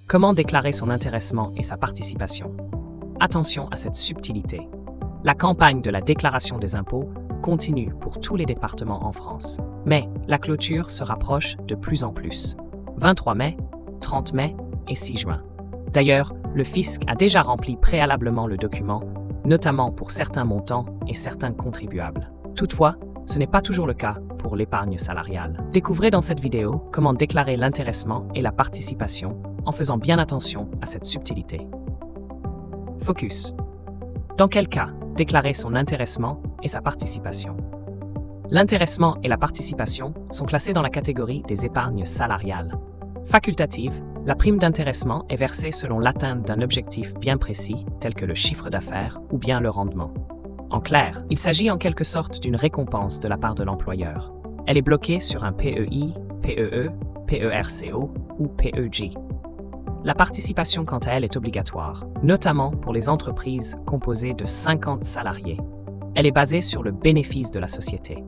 Comment déclarer son intéressement et sa participation? Attention à cette subtilité. La campagne de la déclaration des impôts continue pour tous les départements en France. Mais la clôture se rapproche de plus en plus. 23 mai, 30 mai et 6 juin. D'ailleurs, le fisc a déjà rempli préalablement le document, notamment pour certains montants et certains contribuables. Toutefois, ce n'est pas toujours le cas pour l'épargne salariale. Découvrez dans cette vidéo comment déclarer l'intéressement et la participation en faisant bien attention à cette subtilité. Focus. Dans quel cas déclarer son intéressement et sa participation? L'intéressement et la participation sont classés dans la catégorie des épargnes salariales. Facultative, la prime d'intéressement est versée selon l'atteinte d'un objectif bien précis, tel que le chiffre d'affaires ou bien le rendement. En clair, il s'agit en quelque sorte d'une récompense de la part de l'employeur. Elle est bloquée sur un PEI, PEE, PERCO ou PEJ. La participation, quant à elle, est obligatoire, notamment pour les entreprises composées de 50 salariés. Elle est basée sur le bénéfice de la société.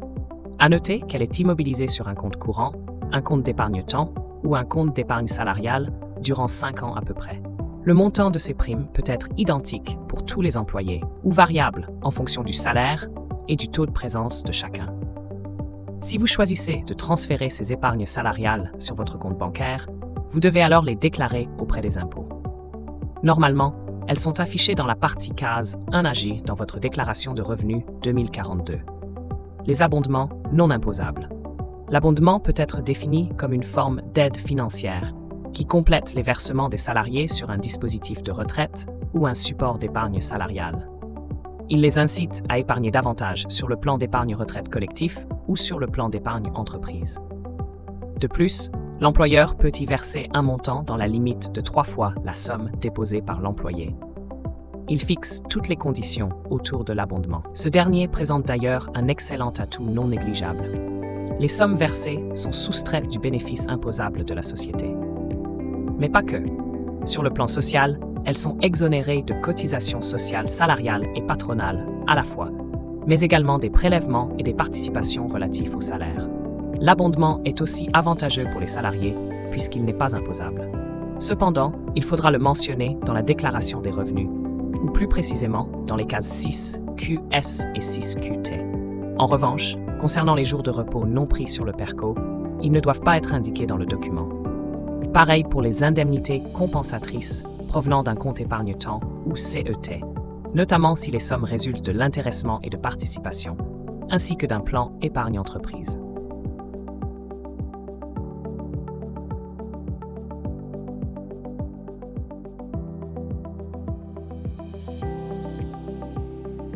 À noter qu'elle est immobilisée sur un compte courant, un compte d'épargne-temps ou un compte d'épargne salariale durant 5 ans à peu près. Le montant de ces primes peut être identique pour tous les employés ou variable en fonction du salaire et du taux de présence de chacun. Si vous choisissez de transférer ces épargnes salariales sur votre compte bancaire, vous devez alors les déclarer auprès des impôts. Normalement, elles sont affichées dans la partie case 1AG dans votre déclaration de revenus 2042. Les abondements non imposables. L'abondement peut être défini comme une forme d'aide financière qui complète les versements des salariés sur un dispositif de retraite ou un support d'épargne salariale. Il les incite à épargner davantage sur le plan d'épargne retraite collectif ou sur le plan d'épargne entreprise. De plus, l'employeur peut y verser un montant dans la limite de 3 fois la somme déposée par l'employé. Il fixe toutes les conditions autour de l'abondement. Ce dernier présente d'ailleurs un excellent atout non négligeable. Les sommes versées sont soustraites du bénéfice imposable de la société. Mais pas que. Sur le plan social, elles sont exonérées de cotisations sociales salariales et patronales à la fois, mais également des prélèvements et des participations relatifs au salaire. L'abondement est aussi avantageux pour les salariés puisqu'il n'est pas imposable. Cependant, il faudra le mentionner dans la déclaration des revenus, ou plus précisément dans les cases 6QS et 6QT. En revanche, concernant les jours de repos non pris sur le PERCO, ils ne doivent pas être indiqués dans le document. Pareil pour les indemnités compensatrices provenant d'un compte épargne-temps ou CET, notamment si les sommes résultent de l'intéressement et de participation, ainsi que d'un plan épargne-entreprise.